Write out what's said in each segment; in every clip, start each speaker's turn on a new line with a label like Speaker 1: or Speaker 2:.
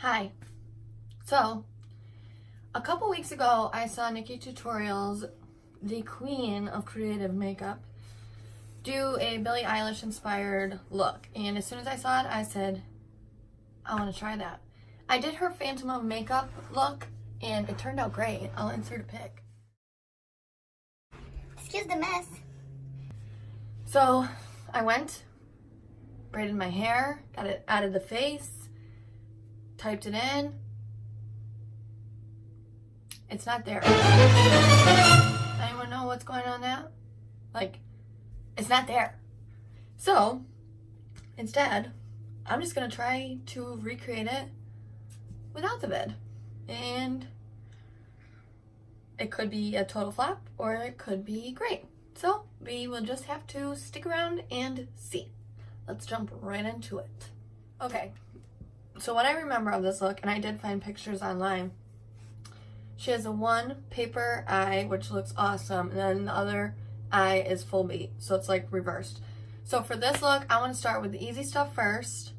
Speaker 1: Hi. So, a couple weeks ago, I saw NikkieTutorials, the queen of creative makeup, do a Billie Eilish inspired look. And as soon as I saw it, I said, I want to try that. I did her Phantom of Makeup look, and it turned out great. I'll insert a pic.
Speaker 2: Excuse the mess.
Speaker 1: So, I went, braided my hair, got it out of the face, typed it in. It's not there. Anyone know what's going on there? Like, it's not there. So, instead, I'm just gonna try to recreate it without the vid. And it could be a total flop or it could be great. So, we will just have to stick around and see. Let's jump right into it. Okay. So what I remember of this look, and I did find pictures online, she has a one paper eye, which looks awesome, and then the other eye is full beat, so it's like reversed. So for this look, I want to start with the easy stuff first.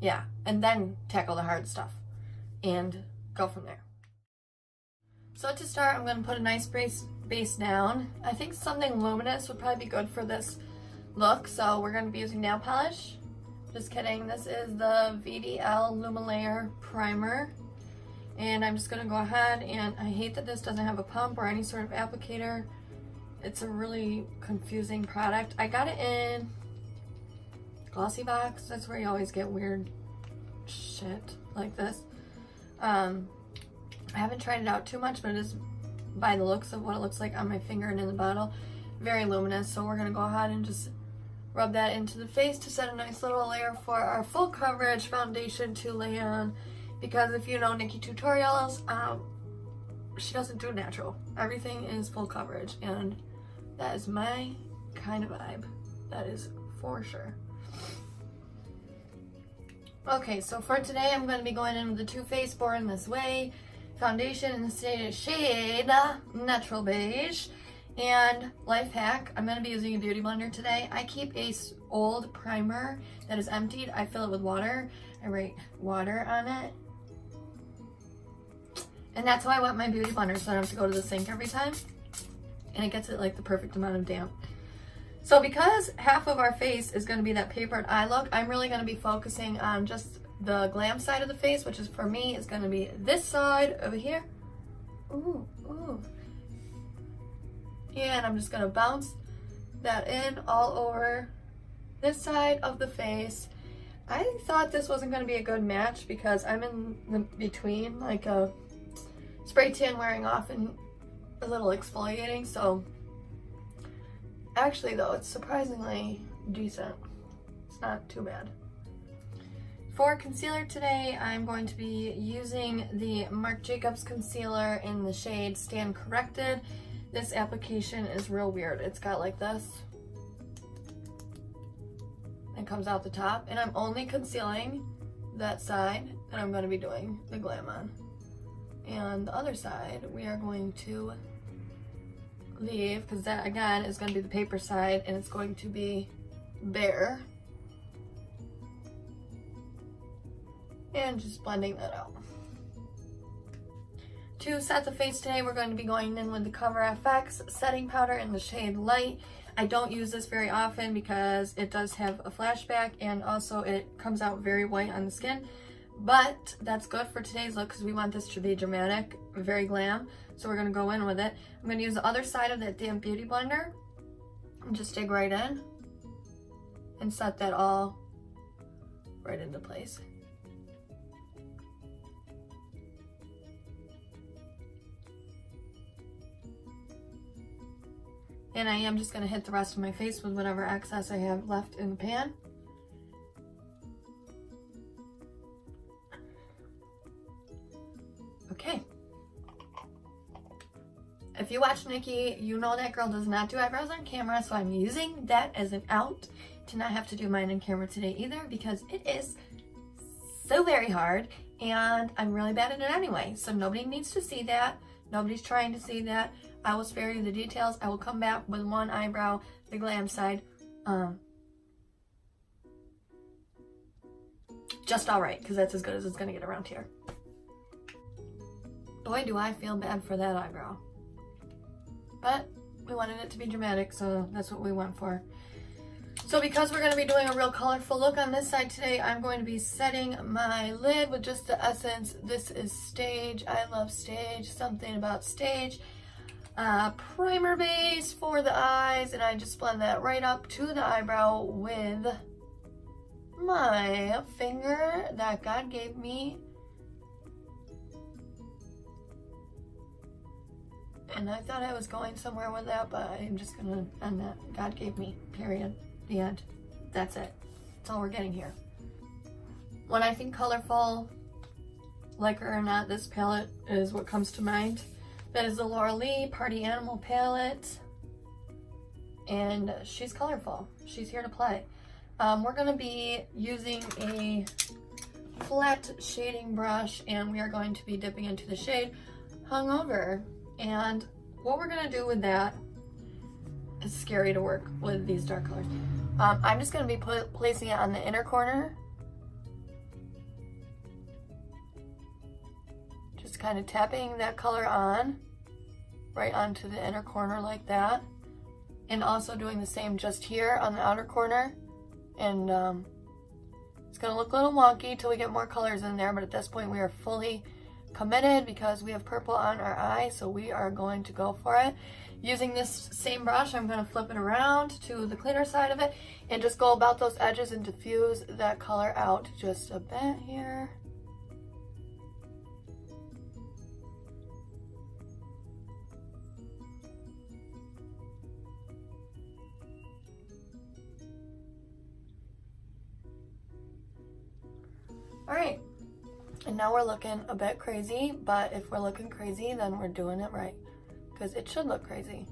Speaker 1: Yeah, and then tackle the hard stuff and go from there. So to start, I'm going to put a nice base down. I think something luminous would probably be good for this look, so we're going to be using nail polish. Just kidding, this is the VDL Lumalayer Primer. And I'm just gonna go ahead, and I hate that this doesn't have a pump or any sort of applicator. It's a really confusing product. I got it in Glossy Box. That's where you always get weird shit like this. I haven't tried it out too much, but it is, by the looks of what it looks like on my finger and in the bottle, very luminous. So we're gonna go ahead and just rub that into the face to set a nice little layer for our full coverage foundation to lay on. Because if you know NikkieTutorials, she doesn't do natural. Everything is full coverage, and that is my kind of vibe. That is for sure. Okay, so for today, I'm going to be going in with the Too Faced Born This Way foundation in the shade Natural Beige. And life hack, I'm going to be using a beauty blender today. I keep a old primer that is emptied. I fill it with water. I write water on it. And that's how I wet my beauty blender, so I don't have to go to the sink every time. And it gets it like the perfect amount of damp. So because half of our face is going to be that papered eye look, I'm really going to be focusing on just the glam side of the face, which is for me is going to be this side over here. Ooh, ooh. And I'm just going to bounce that in all over this side of the face. I thought this wasn't going to be a good match because I'm in the between, like a spray tan wearing off and a little exfoliating. So actually though, it's surprisingly decent. It's not too bad. For concealer today, I'm going to be using the Marc Jacobs concealer in the shade Stand Corrected. This application is real weird. It's got like this. It comes out the top, and I'm only concealing that side, and I'm going to be doing the glam on. And the other side, we are going to leave, because that again is going to be the paper side, and it's going to be bare. And just blending that out. To set the face today, we're going to be going in with the Cover FX setting powder in the shade Light. I don't use this very often because it does have a flashback, and also it comes out very white on the skin. But that's good for today's look because we want this to be dramatic, very glam. So we're going to go in with it. I'm going to use the other side of that damp beauty blender and just dig right in and set that all right into place. And I am just going to hit the rest of my face with whatever excess I have left in the pan. Okay. If you watch Nikki, you know that girl does not do eyebrows on camera, so I'm using that as an out to not have to do mine on camera today either, because it is so very hard and I'm really bad at it anyway. So nobody needs to see that. Nobody's trying to see that. I will spare you the details. I will come back with one eyebrow, the glam side, just all right, because that's as good as it's gonna get around here. Boy, do I feel bad for that eyebrow. But we wanted it to be dramatic, so that's what we went for. So because we're going to be doing a real colorful look on this side today, I'm going to be setting my lid with just the Essence. This is Stage. I love Stage. Something about Stage. Primer base for the eyes, and I just blend that right up to the eyebrow with my finger that God gave me. And I thought I was going somewhere with that, but I'm just gonna end that. God gave me, period. The end. That's it. That's all we're getting here. When I think colorful, like it or not, this palette is what comes to mind. That is the Laura Lee Party Animal palette. And she's colorful. She's here to play. We're gonna be using a flat shading brush, and we are going to be dipping into the shade Hungover. And what we're gonna do with that is scary to work with these dark colors. I'm just gonna be placing it on the inner corner. Just kind of tapping that color on, right onto the inner corner like that. And also doing the same just here on the outer corner. And it's gonna look a little wonky till we get more colors in there, but at this point we are fully committed because we have purple on our eye, so we are going to go for it. Using this same brush, I'm going to flip it around to the cleaner side of it and just go about those edges and diffuse that color out just a bit here. All right. And now we're looking a bit crazy, but if we're looking crazy, then we're doing it right. Because it should look crazy.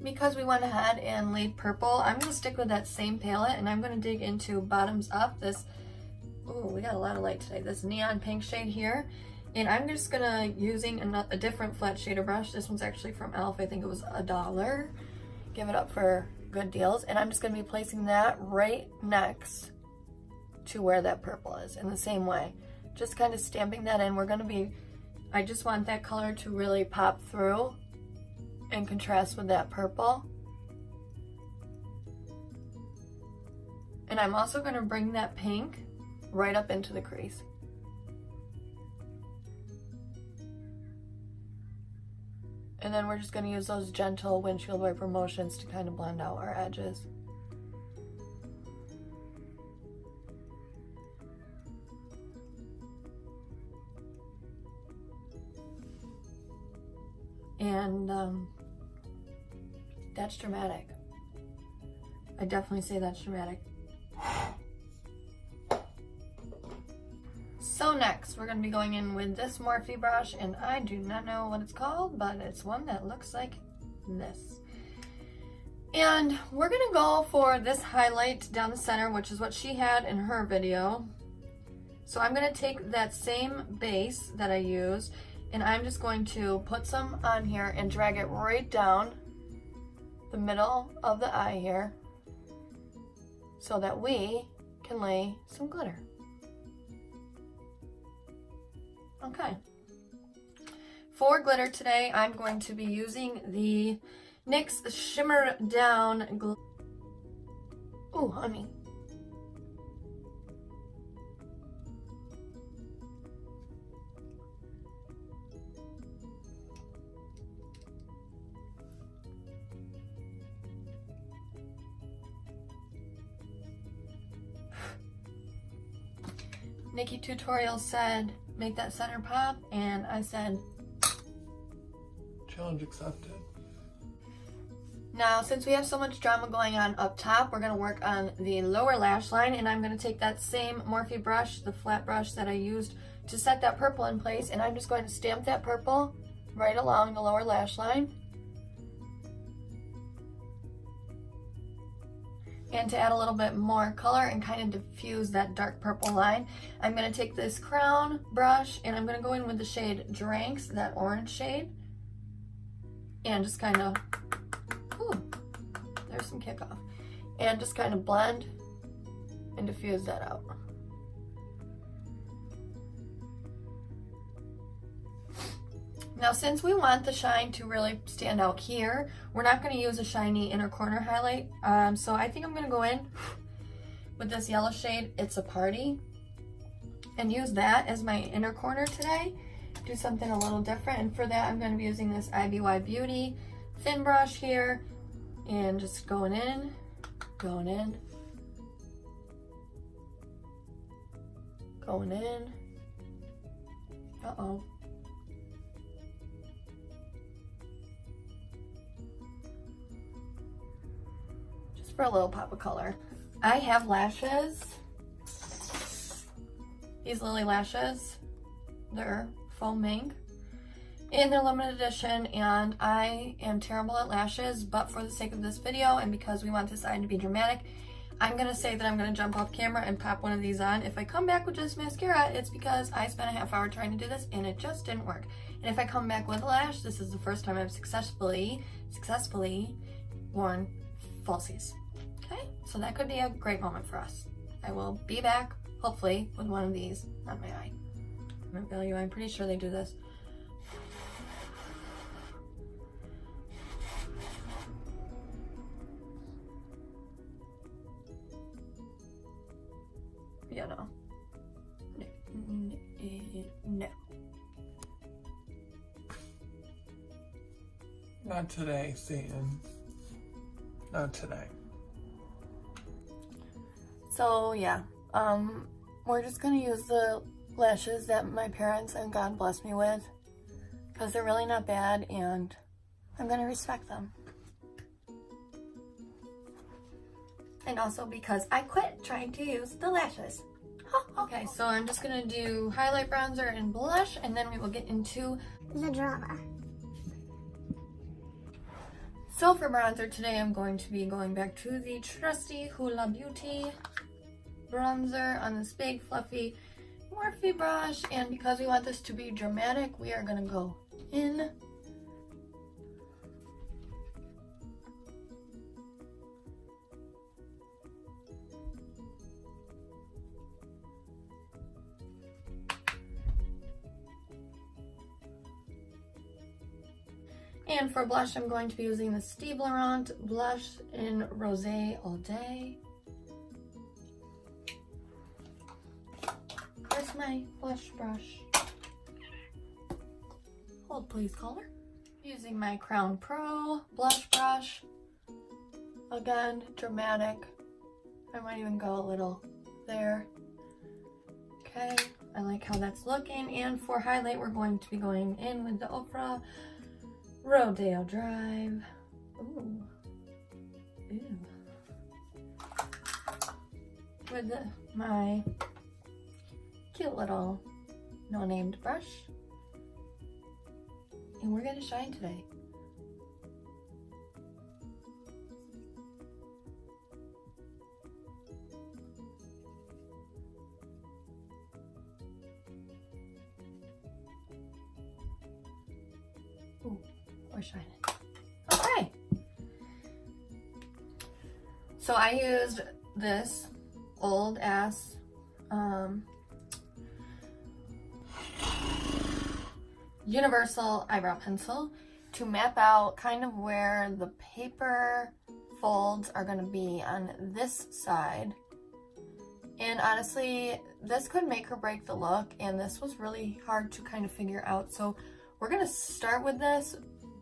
Speaker 1: Because we went ahead and laid purple, I'm going to stick with that same palette, and I'm going to dig into Bottoms Up. This, ooh, we got a lot of light today. This neon pink shade here. And I'm just going to, using a different flat shader brush. This one's actually from e.l.f. I think it was $1. Give it up for good deals. And I'm just going to be placing that right next to where that purple is in the same way. Just kind of stamping that in. We're going to be, I just want that color to really pop through and contrast with that purple. And I'm also going to bring that pink right up into the crease. And then we're just going to use those gentle windshield wiper motions to kind of blend out our edges. And that's dramatic. I definitely say that's dramatic. So next, we're going to be going in with this Morphe brush, and I do not know what it's called, but it's one that looks like this. And we're going to go for this highlight down the center, which is what she had in her video. So I'm going to take that same base that I used, and I'm just going to put some on here and drag it right down the middle of the eye here so that we can lay some glitter. Okay. For glitter today, I'm going to be using the NYX Shimmer Down Glitter. Oh, honey. NikkieTutorials said, make that center pop, and I said,
Speaker 2: challenge accepted.
Speaker 1: Now, since we have so much drama going on up top, we're going to work on the lower lash line, and I'm going to take that same Morphe brush, the flat brush that I used to set that purple in place, and I'm just going to stamp that purple right along the lower lash line. And to add a little bit more color and kind of diffuse that dark purple line, I'm going to take this crown brush and I'm going to go in with the shade Drinks, that orange shade. and just kind of, ooh, there's some kickoff. And just kind of blend and diffuse that out. Now, since we want the shine to really stand out here, we're not going to use a shiny inner corner highlight. So I think I'm going to go in with this yellow shade, It's a Party, and use that as my inner corner today. Do something a little different, and for that I'm going to be using this IBY Beauty thin brush here, and just going in, going in, going in. Uh-oh. Just for a little pop of color. I have lashes, these Lily lashes. They're faux mink, and they're limited edition, and I am terrible at lashes, but for the sake of this video and because we want this eye to be dramatic, I'm gonna say that I'm gonna jump off camera and pop one of these on. If I come back with just mascara, it's because I spent a half hour trying to do this and it just didn't work. And if I come back with a lash, this is the first time I've successfully worn falsies. Okay, so that could be a great moment for us. I will be back, hopefully, with one of these on my eye. Billie, I'm pretty sure they do this. Yeah, no. No.
Speaker 2: Not today, Satan. Not today.
Speaker 1: So yeah, we're just gonna use the lashes that my parents and God blessed me with, because they're really not bad and I'm gonna respect them. And also because I quit trying to use the lashes. Okay, so I'm just gonna do highlight, bronzer, and blush, and then we will get into
Speaker 3: the drama.
Speaker 1: So for bronzer today, I'm going to be going back to the trusty Hoola Beauty bronzer on this big fluffy Morphe brush, and because we want this to be dramatic, we are gonna go in. And for blush, I'm going to be using the Steve Laurent blush in Rosé All Day. Where's my blush brush? Hold please, caller. Using my Crown Pro blush brush. Again, dramatic. I might even go a little there. Okay, I like how that's looking. And for highlight, we're going to be going in with the Ofra Rodeo Drive. Ooh. Ew. With my cute little no-named brush. And we're gonna shine today. Ooh, we're shining. Okay. So I used this old ass universal eyebrow pencil to map out kind of where the paper folds are going to be on this side. And honestly, this could make or break the look, and this was really hard to kind of figure out. So we're going to start with this,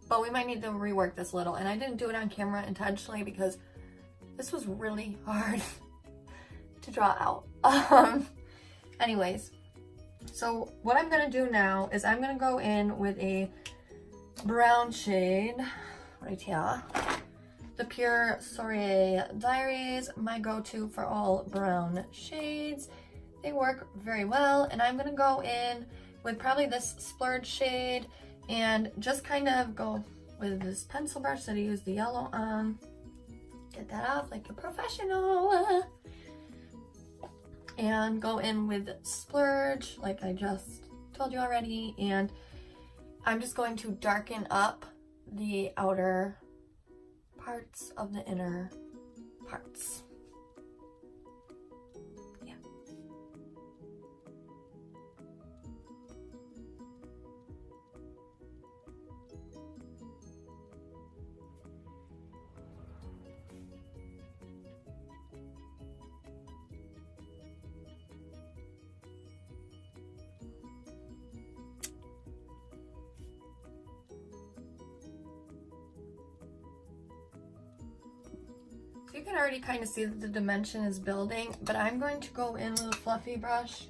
Speaker 1: but we might need to rework this a little. And I didn't do it on camera intentionally because this was really hard to draw out. Anyways, so what I'm gonna do now is I'm gonna go in with a brown shade right here. The Pure Soiree Diaries, my go-to for all brown shades. They work very well, and I'm gonna go in with probably this splurge shade and just kind of go with this pencil brush that I used the yellow on. Get that off like a professional. And go in with splurge like I just told you already, and I'm just going to darken up the outer parts of the inner parts. Yeah. You can already kind of see that the dimension is building, but I'm going to go in with a fluffy brush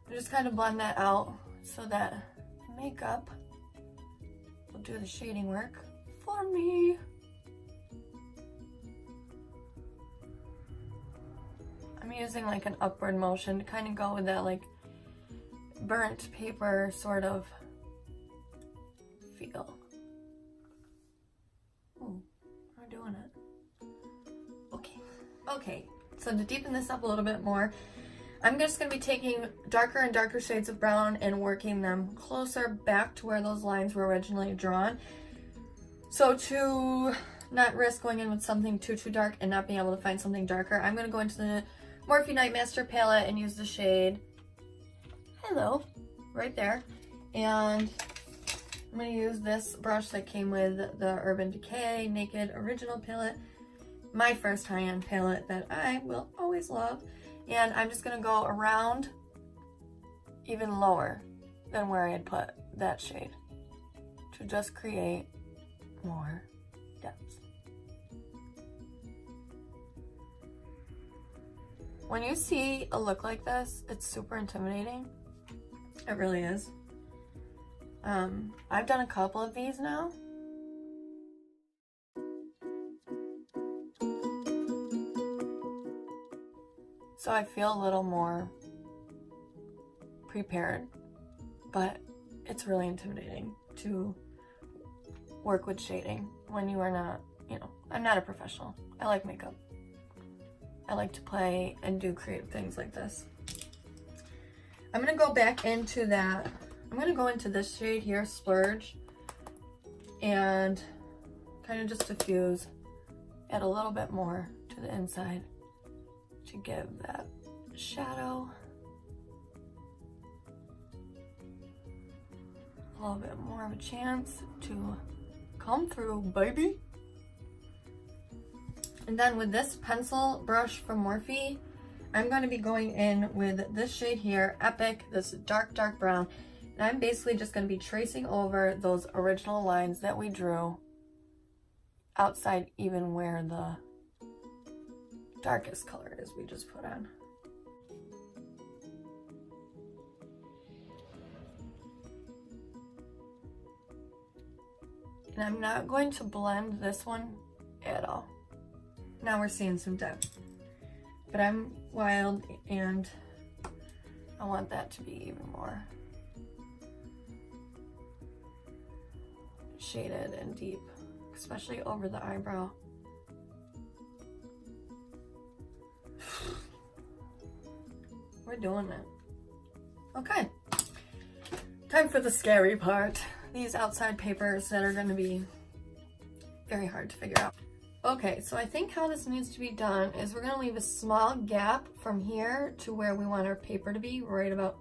Speaker 1: and just kind of blend that out so that the makeup will do the shading work for me. I'm using like an upward motion to kind of go with that like burnt paper sort of feel. Ooh, we're doing it. Okay, so to deepen this up a little bit more, I'm just going to be taking darker and darker shades of brown and working them closer back to where those lines were originally drawn. So to not risk going in with something too dark and not being able to find something darker, I'm going to go into the Morphe Nightmaster palette and use the shade Hello right there. And I'm going to use this brush that came with the Urban Decay Naked Original palette. My first high-end palette that I will always love. And I'm just going to go around even lower than where I had put that shade to just create more depth. When you see a look like this, it's super intimidating. It really is. I've done a couple of these now. So I feel a little more prepared, but it's really intimidating to work with shading when you are not, I'm not a professional. I like makeup. I like to play and do creative things like this. I'm gonna go back into that. I'm gonna go into this shade here, Splurge, and kind of just diffuse, add a little bit more to the inside to give that shadow a little bit more of a chance to come through, baby. And then with this pencil brush from Morphe, I'm going to be going in with this shade here, Epic, this dark brown, and I'm basically just going to be tracing over those original lines that we drew outside even where the darkest color is we just put on. And I'm not going to blend this one at all. Now we're seeing some depth. But I'm wild and I want that to be even more shaded and deep, especially over the eyebrow. We're doing it. Okay. Time for the scary part. These outside papers that are going to be very hard to figure out. Okay, so I think how this needs to be done is we're going to leave a small gap from here to where we want our paper to be, right about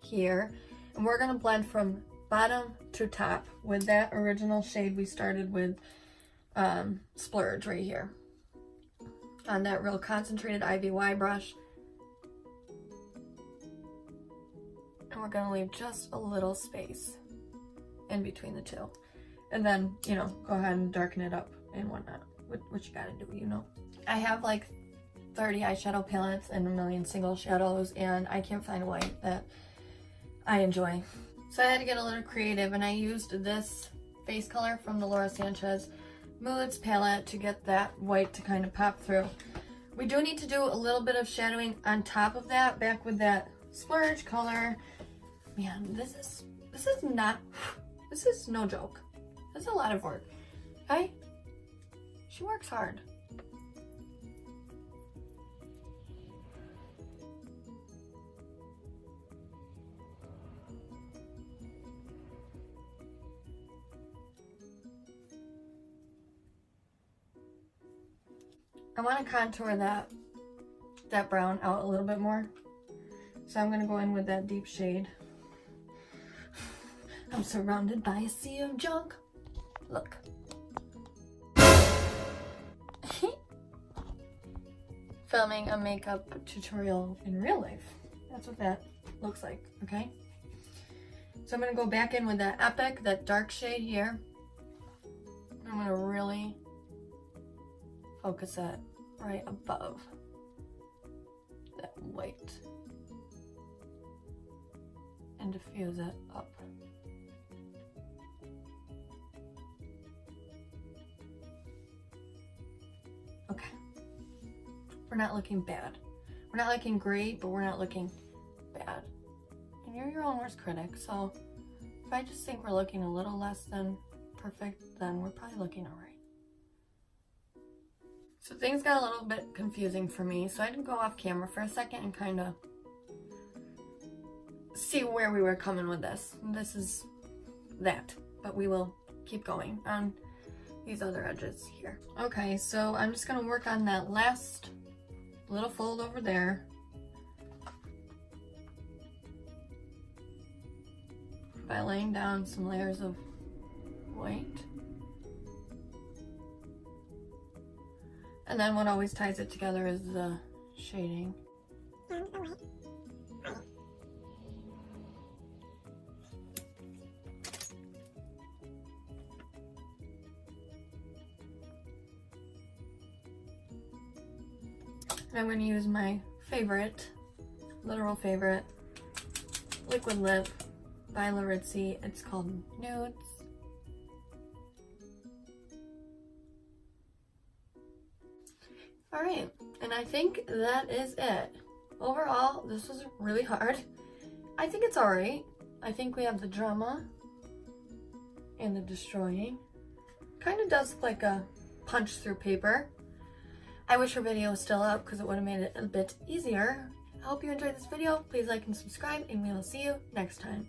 Speaker 1: here. And we're going to blend from bottom to top with that original shade we started with, Splurge right here. On that real concentrated IVY brush. And we're going to leave just a little space in between the two. And then, go ahead and darken it up and whatnot. What you gotta do, I have like 30 eyeshadow palettes and a million single shadows, and I can't find a white that I enjoy. So I had to get a little creative, and I used this face color from the Laura Sanchez Moods palette to get that white to kind of pop through. We do need to do a little bit of shadowing on top of that, back with that Splurge color. Man, this is no joke. This is a lot of work. Okay? She works hard. I want to contour that brown out a little bit more. So I'm going to go in with that deep shade. I'm surrounded by a sea of junk. Look. Filming a makeup tutorial in real life. That's what that looks like, okay? So I'm going to go back in with that Epic, that dark shade here. I'm going to really focus it right above that white and diffuse it up. Okay. We're not looking bad. We're not looking great, but we're not looking bad. And you're your own worst critic, so if I just think we're looking a little less than perfect, then we're probably looking all right. So things got a little bit confusing for me, so I had to go off camera for a second and kind of see where we were coming with this. This is that, but we will keep going on these other edges here. Okay, so I'm just gonna work on that last little fold over there. By laying down some layers of white. And then what always ties it together is the shading. And I'm going to use my favorite, literal favorite, liquid lip by Laritzi. It's called Nudes. Alright, and I think that is it. Overall, this was really hard. I think it's alright. I think we have the drama and the destroying. Kind of does look like a punch through paper. I wish her video was still up because it would have made it a bit easier. I hope you enjoyed this video. Please like and subscribe, and we will see you next time.